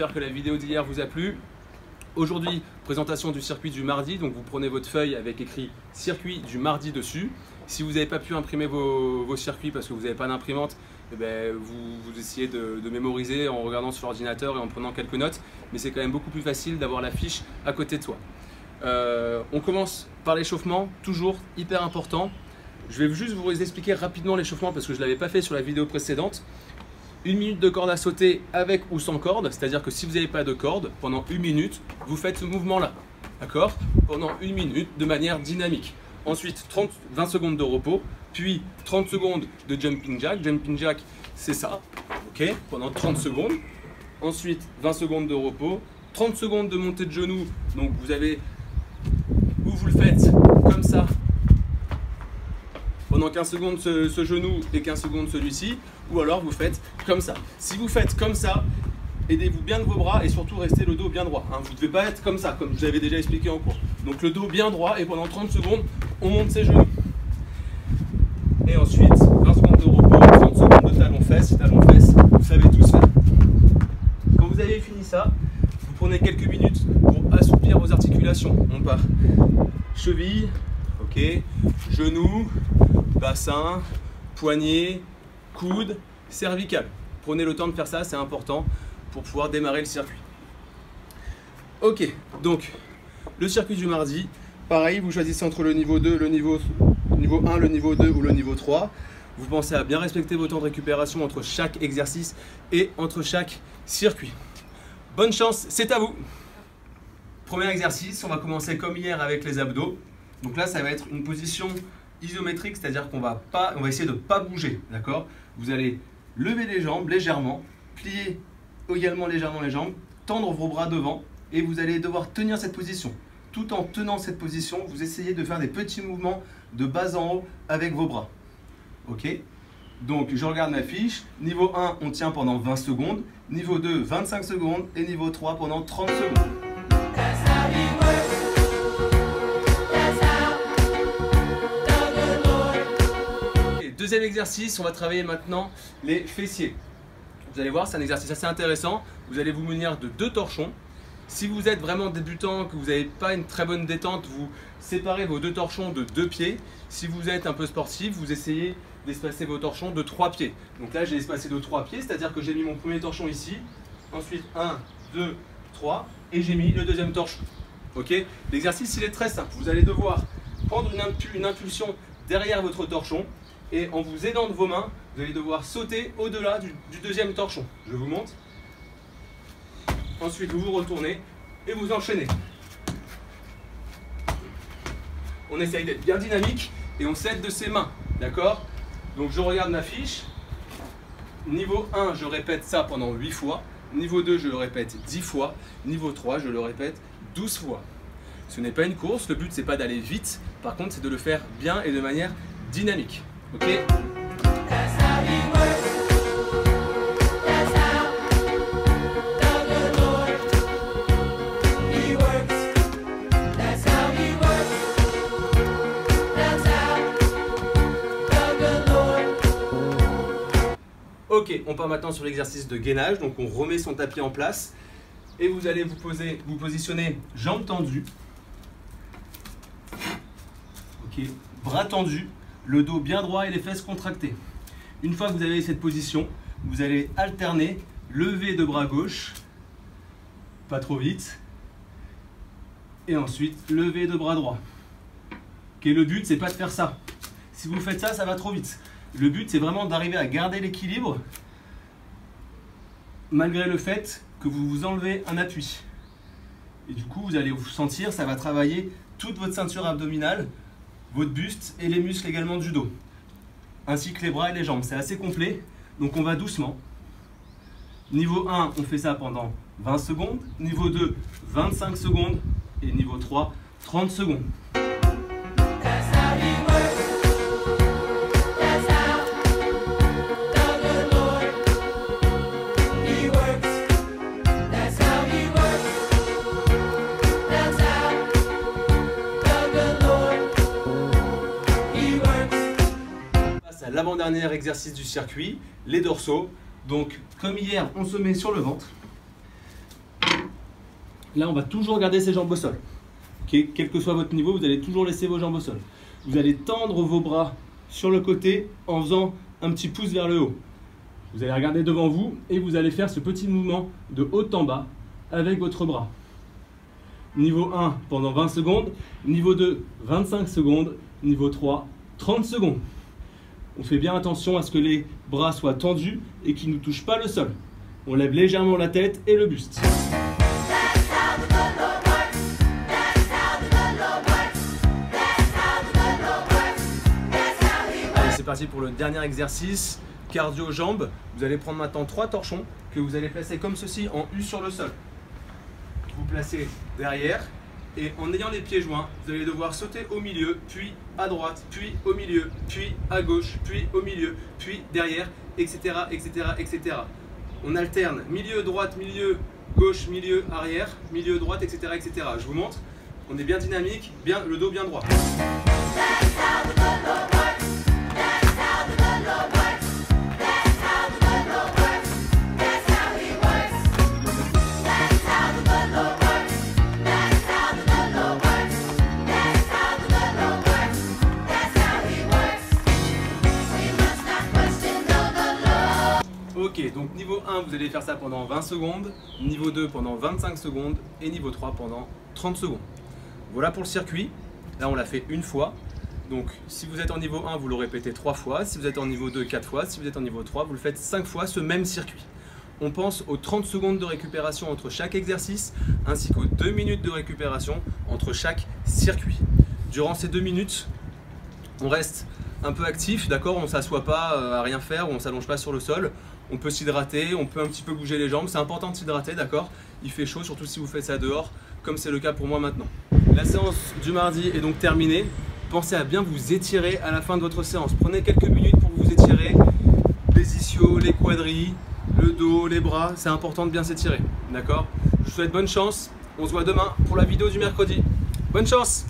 j'espère que la vidéo d'hier vous a plu. Aujourd'hui, présentation du circuit du mardi, donc vous prenez votre feuille avec écrit circuit du mardi dessus. Si vous n'avez pas pu imprimer vos circuits parce que vous n'avez pas d'imprimante, eh bien, vous essayez de mémoriser en regardant sur l'ordinateur et en prenant quelques notes, mais c'est quand même beaucoup plus facile d'avoir la fiche à côté de soi. On commence par l'échauffement, toujours hyper important. Je vais juste vous expliquer rapidement l'échauffement parce que je ne l'avais pas fait sur la vidéo précédente. 1 minute de corde à sauter avec ou sans corde, c'est-à-dire que si vous n'avez pas de corde, pendant 1 minute, vous faites ce mouvement-là, d'accord? Pendant 1 minute de manière dynamique. Ensuite, 20 secondes de repos, puis 30 secondes de jumping jack. Jumping jack, c'est ça, ok? Pendant 30 secondes. Ensuite, 20 secondes de repos, 30 secondes de montée de genoux. Donc vous avez, ou vous le faites comme ça, pendant 15 secondes ce genou et 15 secondes celui-ci, ou alors vous faites comme ça. Si vous faites comme ça, aidez-vous bien de vos bras et surtout restez le dos bien droit. Hein. Vous ne devez pas être comme ça, comme je vous avais déjà expliqué en cours. Donc le dos bien droit et pendant 30 secondes, on monte ses genoux. Et ensuite, 20 secondes de repos, 30 secondes de talons-fesses, vous savez tous faire. Quand vous avez fini ça, vous prenez quelques minutes pour assouplir vos articulations. On part cheville, ok, genoux, bassin, poignet, coude, cervical. Prenez le temps de faire ça, c'est important pour pouvoir démarrer le circuit. Ok, donc le circuit du mardi, pareil, vous choisissez entre le niveau 2, le niveau 1, le niveau 2 ou le niveau 3. Vous pensez à bien respecter vos temps de récupération entre chaque exercice et entre chaque circuit. Bonne chance, c'est à vous. Premier exercice, on va commencer comme hier avec les abdos. Donc là, ça va être une position isométrique, c'est-à-dire qu'on va essayer de ne pas bouger, d'accord? Vous allez lever les jambes légèrement, plier également légèrement les jambes, tendre vos bras devant et vous allez devoir tenir cette position. Tout en tenant cette position, vous essayez de faire des petits mouvements de bas en haut avec vos bras. Ok? Donc je regarde ma fiche. Niveau 1, on tient pendant 20 secondes. Niveau 2, 25 secondes. Et niveau 3, pendant 30 secondes. Deuxième exercice, on va travailler maintenant les fessiers. Vous allez voir, c'est un exercice assez intéressant. Vous allez vous munir de 2 torchons. Si vous êtes vraiment débutant, que vous n'avez pas une très bonne détente, vous séparez vos 2 torchons de 2 pieds. Si vous êtes un peu sportif, vous essayez d'espacer vos torchons de 3 pieds. Donc là, j'ai espacé de 3 pieds, c'est-à-dire que j'ai mis mon premier torchon ici. Ensuite, 1, 2, 3. Et j'ai mis le deuxième torchon. Ok? L'exercice, il est très simple. Vous allez devoir prendre une impulsion derrière votre torchon. Et en vous aidant de vos mains, vous allez devoir sauter au-delà du deuxième torchon. Je vous montre. Ensuite, vous vous retournez et vous enchaînez. On essaye d'être bien dynamique et on s'aide de ses mains. D'accord? Donc je regarde ma fiche. Niveau 1, je répète ça pendant 8 fois. Niveau 2, je le répète 10 fois. Niveau 3, je le répète 12 fois. Ce n'est pas une course, le but c'est pas d'aller vite. Par contre, c'est de le faire bien et de manière dynamique. Ok? Ok, on part maintenant sur l'exercice de gainage. Donc on remet son tapis en place et vous allez vous positionner jambes tendues. Ok, bras tendus. Le dos bien droit et les fesses contractées. Une fois que vous avez cette position, vous allez alterner lever de bras gauche, pas trop vite, et ensuite lever de bras droit. Okay, le but, c'est pas de faire ça. Si vous faites ça, ça va trop vite. Le but, c'est vraiment d'arriver à garder l'équilibre malgré le fait que vous vous enlevez un appui. Et du coup, vous allez vous sentir, ça va travailler toute votre ceinture abdominale, votre buste et les muscles également du dos, ainsi que les bras et les jambes. C'est assez complet, donc on va doucement. Niveau 1, on fait ça pendant 20 secondes. Niveau 2, 25 secondes. Et niveau 3, 30 secondes. L'avant-dernier exercice du circuit, les dorsaux. Donc comme hier, on se met sur le ventre. Là, on va toujours garder ses jambes au sol. Okay, quel que soit votre niveau, vous allez toujours laisser vos jambes au sol. Vous allez tendre vos bras sur le côté en faisant un petit pouce vers le haut. Vous allez regarder devant vous et vous allez faire ce petit mouvement de haut en bas avec votre bras. Niveau 1 pendant 20 secondes, niveau 2 25 secondes, niveau 3 30 secondes. On fait bien attention à ce que les bras soient tendus et qu'ils ne touchent pas le sol. On lève légèrement la tête et le buste. Allez, c'est parti pour le dernier exercice, cardio jambes. Vous allez prendre maintenant 3 torchons que vous allez placer comme ceci en U sur le sol. Vous placez derrière et en ayant les pieds joints, vous allez devoir sauter au milieu, puis à droite, puis au milieu, puis à gauche, puis au milieu, puis derrière, etc. etc., etc. On alterne milieu, droite, milieu, gauche, milieu, arrière, milieu, droite, etc. etc. Je vous montre, on est bien dynamique, bien, le dos bien droit. Ok, donc niveau 1, vous allez faire ça pendant 20 secondes, niveau 2 pendant 25 secondes et niveau 3 pendant 30 secondes. Voilà pour le circuit. Là, on l'a fait une fois. Donc, si vous êtes en niveau 1, vous le répétez 3 fois. Si vous êtes en niveau 2, 4 fois. Si vous êtes en niveau 3, vous le faites 5 fois ce même circuit. On pense aux 30 secondes de récupération entre chaque exercice, ainsi qu'aux 2 minutes de récupération entre chaque circuit. Durant ces 2 minutes, on reste un peu actif, d'accord? On ne s'assoit pas à rien faire, on ne s'allonge pas sur le sol. On peut s'hydrater, on peut un petit peu bouger les jambes. C'est important de s'hydrater, d'accord? Il fait chaud, surtout si vous faites ça dehors, comme c'est le cas pour moi maintenant. La séance du mardi est donc terminée. Pensez à bien vous étirer à la fin de votre séance. Prenez quelques minutes pour vous étirer. Les ischios, les quadris, le dos, les bras. C'est important de bien s'étirer, d'accord? Je vous souhaite bonne chance. On se voit demain pour la vidéo du mercredi. Bonne chance!